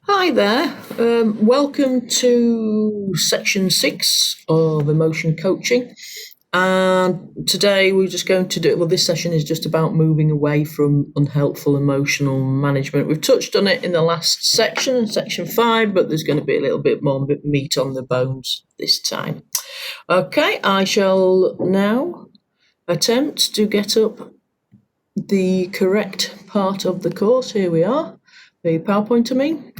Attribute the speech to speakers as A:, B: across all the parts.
A: Hi there. Welcome to section 6 of emotion coaching. And today we're just going to this session is just about moving away from unhelpful emotional management. We've touched on it in the last section, section 5, but there's going to be a little bit more meat on the bones this time. Okay, I shall now attempt to get up the correct part of the course. Here we are. The PowerPoint to me.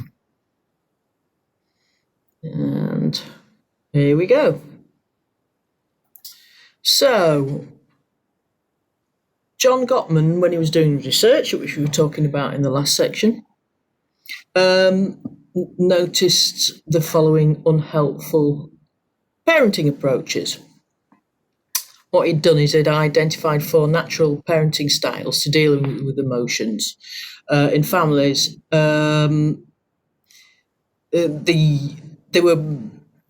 A: And here we go. So, John Gottman, when he was doing research, which we were talking about in the last section, noticed the following unhelpful parenting approaches. What he'd done is he'd identified 4 natural parenting styles to deal with emotions in families.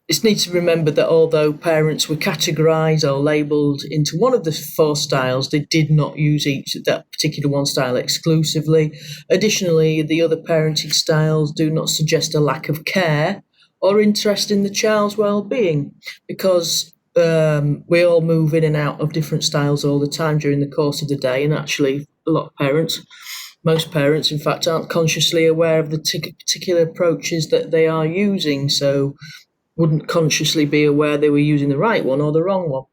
A: It needs to remember that although parents were categorised or labelled into one of the 4 styles, they did not use that particular one style exclusively. Additionally, the other parenting styles do not suggest a lack of care or interest in the child's well-being, because we all move in and out of different styles all the time during the course of the day, and actually most parents, in fact, aren't consciously aware of the particular approaches that they are using, so wouldn't consciously be aware they were using the right one or the wrong one.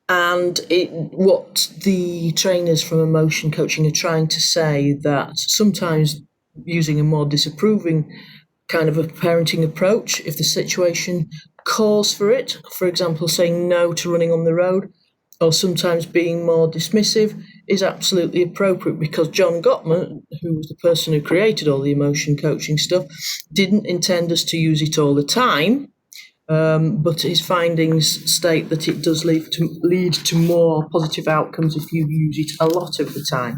A: What the trainers from emotion coaching are trying to say, that sometimes using a more disapproving kind of a parenting approach, if the situation calls for it, for example, saying no to running on the road, or sometimes being more dismissive, is absolutely appropriate, because John Gottman, who was the person who created all the emotion coaching stuff, didn't intend us to use it all the time, but his findings state that it does lead to more positive outcomes if you use it a lot of the time.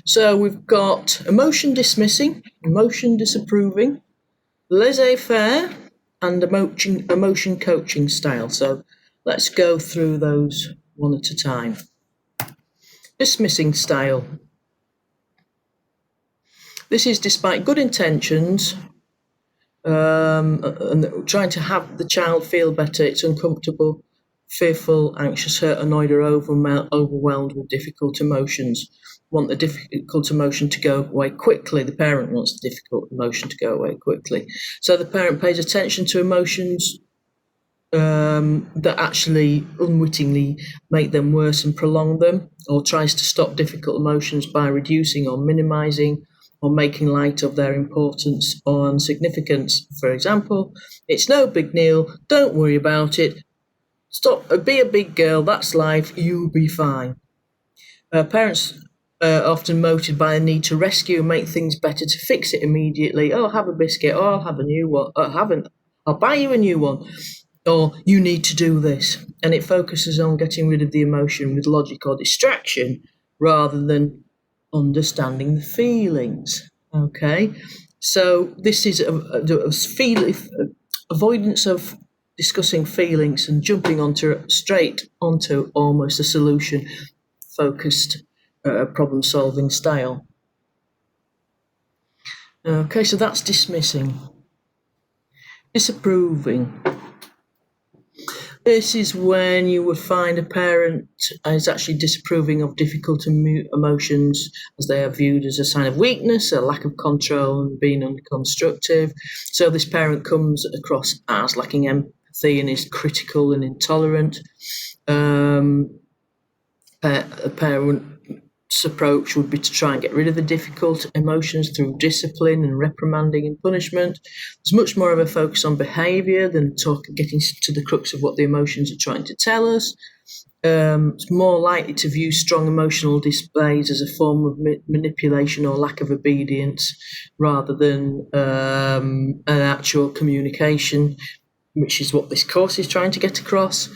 A: So we've got emotion dismissing, emotion disapproving, laissez-faire, and emotion coaching style. So let's go through those one at a time. Dismissing style. This is despite good intentions and trying to have the child feel better. It's uncomfortable, fearful, anxious, hurt, annoyed, or overwhelmed with difficult emotions. Want the difficult emotion to go away quickly. The parent wants the difficult emotion to go away quickly. So the parent pays attention to emotions that actually unwittingly make them worse and prolong them, or tries to stop difficult emotions by reducing or minimising or making light of their importance or significance. For example, it's no big deal, don't worry about it, stop, be a big girl, that's life, you'll be fine. Parents are often motivated by a need to rescue and make things better, to fix it immediately. Oh, have a biscuit, or I'll have a new one, I'll buy you a new one, or you need to do this. And it focuses on getting rid of the emotion with logic or distraction rather than understanding the feelings. Okay, so this is avoidance of discussing feelings and jumping straight onto almost a solution focused problem solving style. Okay, so that's dismissing. Disapproving. This is when you would find a parent is actually disapproving of difficult emotions, as they are viewed as a sign of weakness, a lack of control, and being unconstructive. So this parent comes across as lacking empathy and is critical and intolerant. A parent's approach would be to try and get rid of the difficult emotions through discipline and reprimanding and punishment. There's much more of a focus on behaviour than getting to the crux of what the emotions are trying to tell us. It's more likely to view strong emotional displays as a form of manipulation or lack of obedience, rather than an actual communication, which is what this course is trying to get across.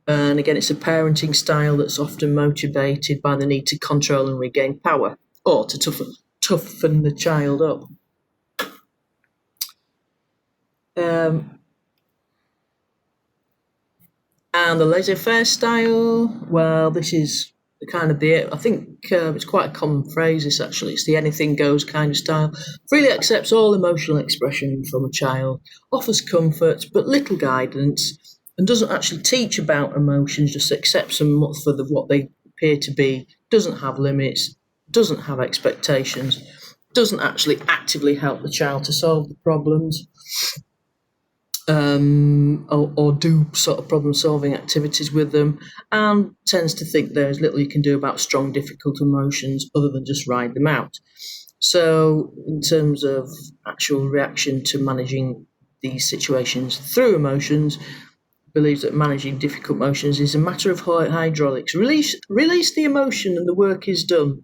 A: And again, it's a parenting style that's often motivated by the need to control and regain power, or to toughen the child up. And the laissez-faire style, well, this is I think it's quite a common phrase, this actually. It's the anything goes kind of style. Freely accepts all emotional expression from a child, offers comfort but little guidance, and doesn't actually teach about emotions, just accepts them for what they appear to be, doesn't have limits, doesn't have expectations, doesn't actually actively help the child to solve the problems. Or do sort of problem-solving activities with them, and tends to think there's little you can do about strong, difficult emotions other than just ride them out. So in terms of actual reaction to managing these situations through emotions, believes that managing difficult emotions is a matter of hydraulics. Release the emotion and the work is done.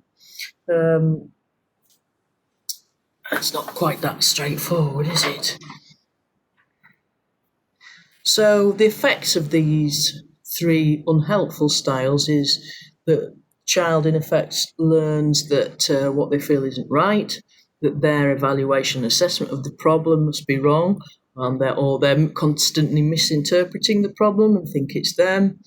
A: It's not quite that straightforward, is it? So the effects of these three unhelpful styles is that child in effect learns that what they feel isn't right, that their evaluation and assessment of the problem must be wrong, or they're constantly misinterpreting the problem and think it's them.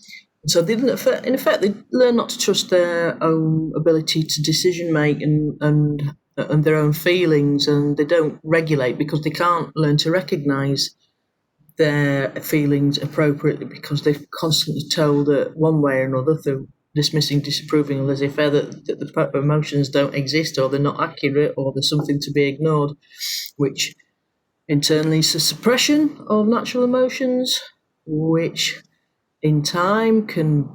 A: So they, in effect, they learn not to trust their own ability to decision make and their own feelings, and they don't regulate because they can't learn to recognise their feelings appropriately because they're constantly told that one way or another through dismissing, disapproving, and laissez-faire that the emotions don't exist, or they're not accurate, or there's something to be ignored, which in turn leads to suppression of natural emotions, which in time can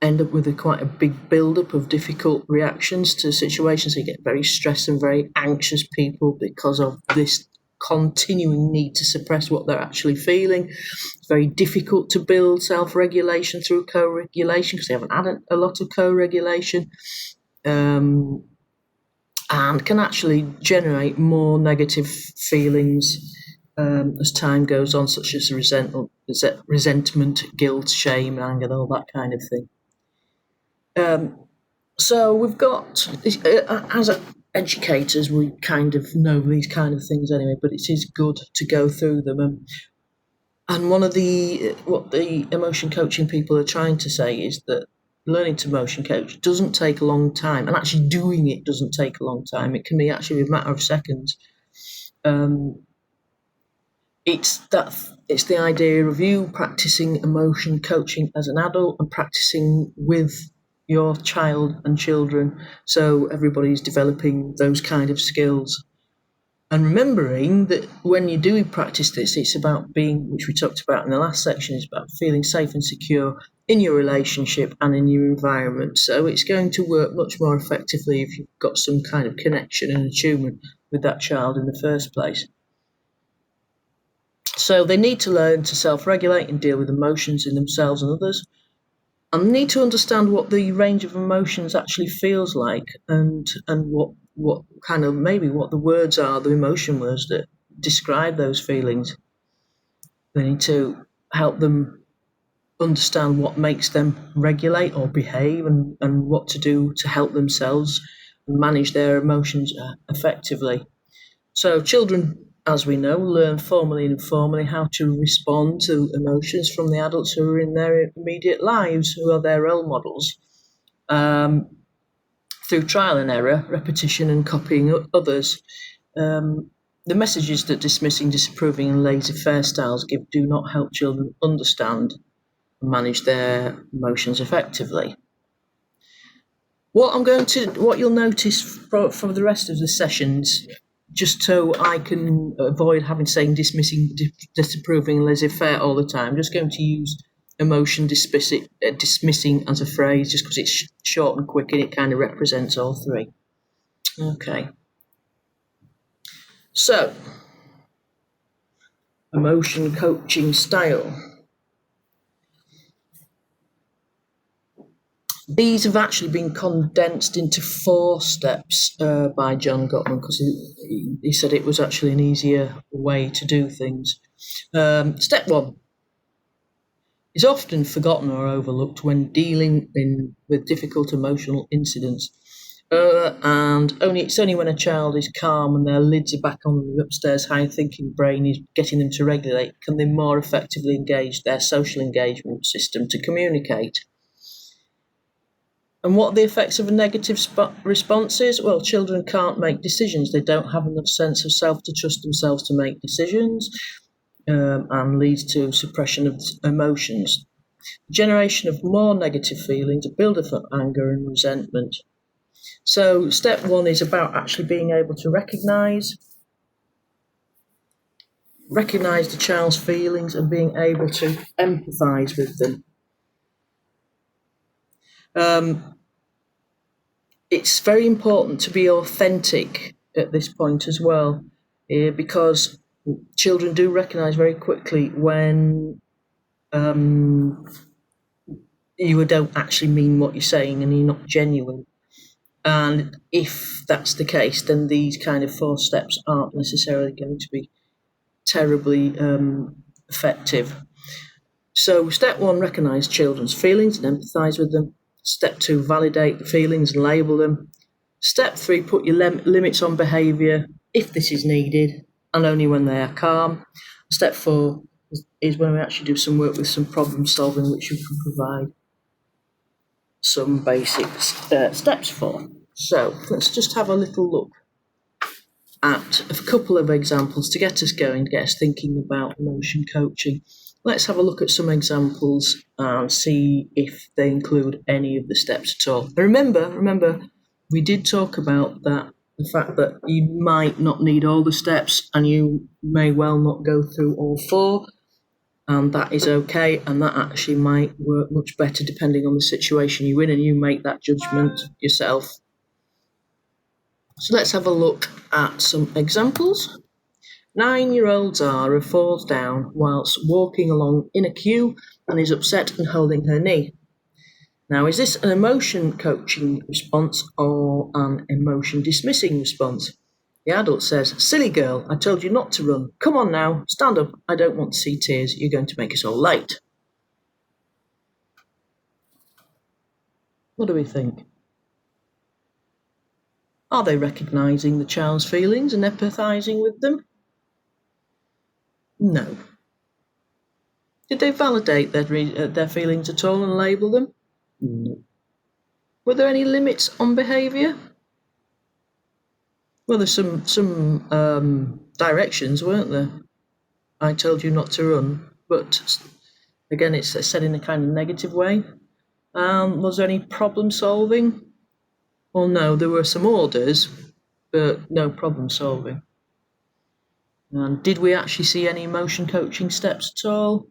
A: end up with quite a big build-up of difficult reactions to situations. So you get very stressed and very anxious people because of this continuing need to suppress what they're actually feeling. It's very difficult to build self-regulation through co-regulation because they haven't had a lot of co-regulation, and can actually generate more negative feelings as time goes on, such as resentment, guilt, shame, anger, and all that kind of thing. So we've got, as educators, we kind of know these kind of things anyway, but it is good to go through them. And what the emotion coaching people are trying to say is that learning to emotion coach doesn't take a long time, and actually doing it doesn't take a long time. It can be actually a matter of seconds. It's the idea of you practicing emotion coaching as an adult and practicing with your child and children, so everybody's developing those kind of skills. And remembering that when you do practice this, it's about being, which we talked about in the last section, is about feeling safe and secure in your relationship and in your environment. So it's going to work much more effectively if you've got some kind of connection and attunement with that child in the first place. So they need to learn to self-regulate and deal with emotions in themselves and others, and need to understand what the range of emotions actually feels like, and what kind of, maybe what the words are, the emotion words that describe those feelings. They need to help them understand what makes them regulate or behave, and what to do to help themselves manage their emotions effectively. So children, as we know, learn formally and informally how to respond to emotions from the adults who are in their immediate lives, who are their role models, through trial and error, repetition and copying others. The messages that dismissing, disapproving and laissez-faire styles give do not help children understand and manage their emotions effectively. What you'll notice for the rest of the sessions, just so I can avoid saying dismissing, disapproving, and laissez-faire all the time, I'm just going to use emotion dismissing as a phrase, just because it's short and quick and it kind of represents all three. Okay. So, emotion coaching style. These have actually been condensed into 4 steps by John Gottman, because he said it was actually an easier way to do things. Step 1 is often forgotten or overlooked when dealing with difficult emotional incidents. And it's only when a child is calm and their lids are back on the upstairs high-thinking brain is getting them to regulate, can they more effectively engage their social engagement system to communicate. And what are the effects of a negative responses? Well, children can't make decisions. They don't have enough sense of self to trust themselves to make decisions, and leads to suppression of emotions. Generation of more negative feelings, a build-up of anger and resentment. So step one is about actually being able to recognise the child's feelings and being able to empathise with them. It's very important to be authentic at this point as well, because children do recognise very quickly when you don't actually mean what you're saying and you're not genuine. And if that's the case, then these kind of 4 steps aren't necessarily going to be terribly effective. So step 1, recognise children's feelings and empathise with them. Step 2, validate the feelings and label them. Step 3, put your limits on behaviour if this is needed and only when they are calm. Step 4 is when we actually do some work with some problem solving, which you can provide some basic steps for. So let's just have a little look at a couple of examples to get us going, to get us thinking about emotion coaching. Let's have a look at some examples and see if they include any of the steps at all. And remember, we did talk about that, the fact that you might not need all the steps and you may well not go through all 4, and that is okay, and that actually might work much better depending on the situation you're in, and you make that judgment yourself. So let's have a look at some examples. 9-year-old Zara falls down whilst walking along in a queue and is upset and holding her knee. Now, is this an emotion coaching response or an emotion dismissing response? The adult says, "Silly girl, I told you not to run. Come on now, stand up. I don't want to see tears. You're going to make us all late." What do we think? Are they recognising the child's feelings and empathising with them? No. Did they validate their feelings at all and label them? No. Were there any limits on behaviour? Well, there's some directions, weren't there? I told you not to run, but again, it's said in a kind of negative way. Was there any problem solving? Well, no, there were some orders, but no problem solving. And did we actually see any emotion coaching steps at all?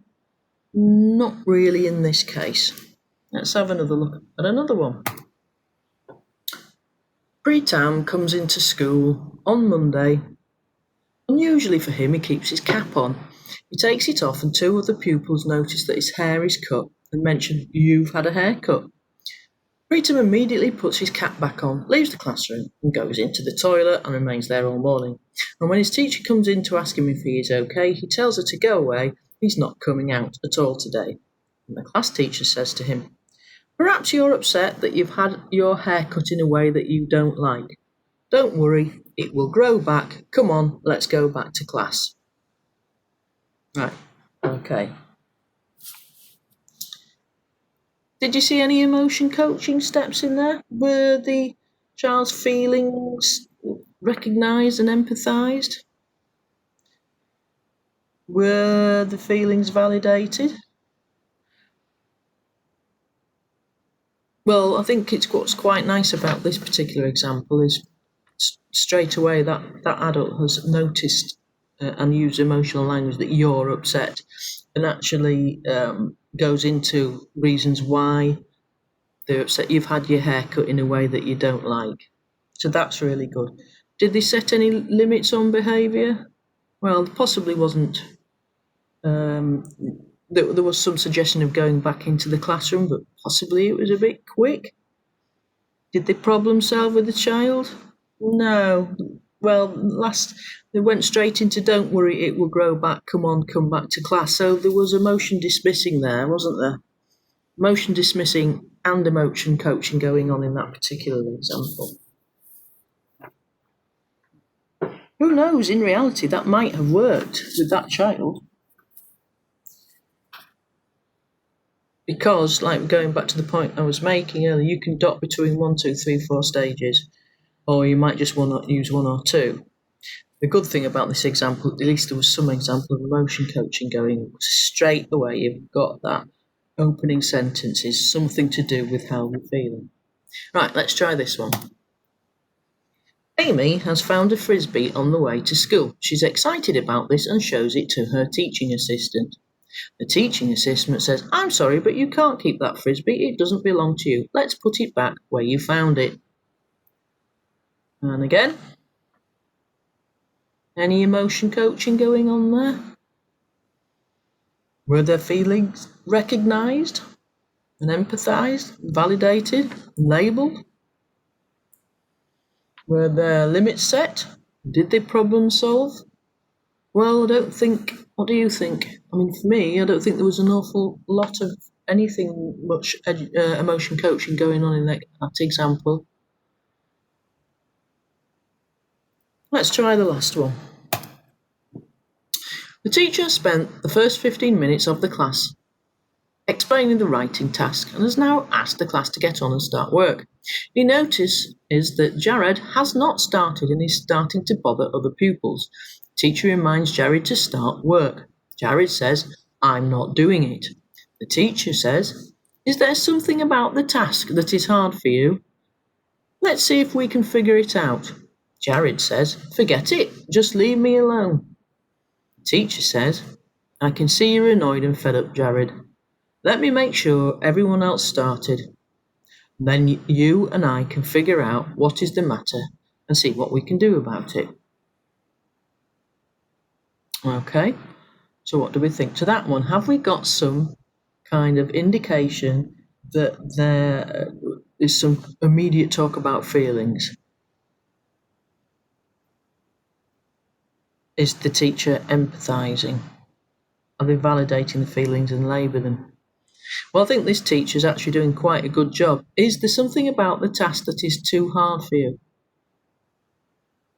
A: Not really in this case. Let's have another look at another one. Pretam comes into school on Monday. Unusually for him, he keeps his cap on. He takes it off and 2 other pupils notice that his hair is cut and mention, "You've had a haircut." Pretam immediately puts his cap back on, leaves the classroom and goes into the toilet and remains there all morning. And when his teacher comes in to ask him if he is okay, he tells her to go away. He's not coming out at all today. And the class teacher says to him, "Perhaps you're upset that you've had your hair cut in a way that you don't like. Don't worry, it will grow back. Come on, let's go back to class." Right, okay. Did you see any emotion coaching steps in there? Were the child's feelings recognised and empathised? Were the feelings validated? Well, I think what's quite nice about this particular example is straight away that adult has noticed and used emotional language that you're upset, and actually goes into reasons why they're upset. You've had your hair cut in a way that you don't like. So that's really good. Did they set any limits on behaviour? Well, possibly wasn't. There was some suggestion of going back into the classroom, but possibly it was a bit quick. Did they problem solve with the child? No. Well, they went straight into, "Don't worry, it will grow back. Come on, come back to class." So there was emotion dismissing there, wasn't there? Emotion dismissing and emotion coaching going on in that particular example. Who knows, in reality, that might have worked with that child. Because, like going back to the point I was making earlier, you can dot between 1, 2, 3, 4 stages, or you might just use 1 or 2. The good thing about this example, at least there was some example of emotion coaching going, straight away you've got that opening sentence is something to do with how we're feeling. Right, let's try this one. Amy has found a frisbee on the way to school. She's excited about this and shows it to her teaching assistant. The teaching assistant says, "I'm sorry, but you can't keep that frisbee. It doesn't belong to you. Let's put it back where you found it." And again, any emotion coaching going on there? Were their feelings recognised and empathised, validated, and labelled? Were their limits set? Did they problem solve? Well, I don't think. What do you think? I mean, for me, I don't think there was an awful lot of anything much emotion coaching going on in that example. Let's try the last one. The teacher spent the first 15 minutes of the class explaining the writing task and has now asked the class to get on and start work. He notices that Jared has not started and is starting to bother other pupils. The teacher reminds Jared to start work. Jared says, "I'm not doing it." The teacher says, "Is there something about the task that is hard for you? Let's see if we can figure it out." Jared says, "Forget it, just leave me alone." The teacher says, "I can see you're annoyed and fed up, Jared. Let me make sure everyone else started. Then you and I can figure out what is the matter and see what we can do about it." Okay, so what do we think to that one? Have we got some kind of indication that there is some immediate talk about feelings? Is the teacher empathising? Are they validating the feelings and labelling them? Well, I think this teacher is actually doing quite a good job. Is there something about the task that is too hard for you?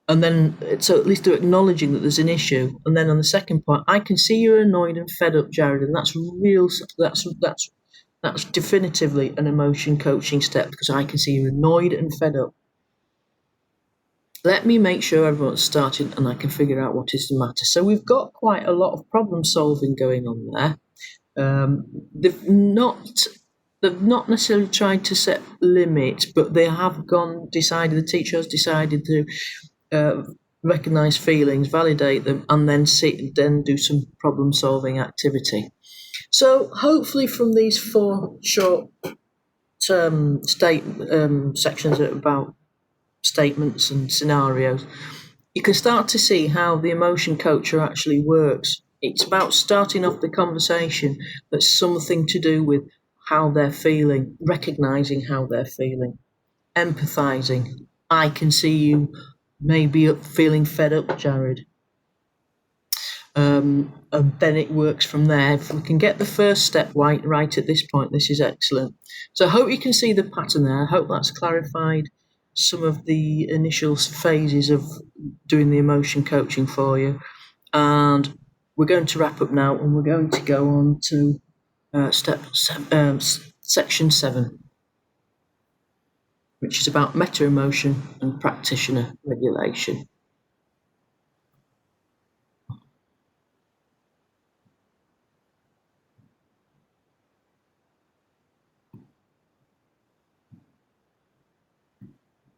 A: And then, so at least they're acknowledging that there's an issue. And then on the second point, I can see you're annoyed and fed up, Jared, and that's real. That's definitively an emotion coaching step, because I can see you're annoyed and fed up. Let me make sure everyone's started and I can figure out what is the matter. So we've got quite a lot of problem solving going on there. They've not necessarily tried to set limits, but they have the teacher has decided to recognise feelings, validate them, and then do some problem solving activity. So hopefully from these 4 short sections about statements and scenarios, you can start to see how the emotion coacher actually works. It's about starting off the conversation that's something to do with how they're feeling, recognising how they're feeling, empathising. I can see you maybe feeling fed up, Jared. And then it works from there. If we can get the first step right at this point, this is excellent. So I hope you can see the pattern there. I hope that's clarified some of the initial phases of doing the emotion coaching for you. And we're going to wrap up now, and we're going to go on to section 7, which is about meta-emotion and practitioner regulation.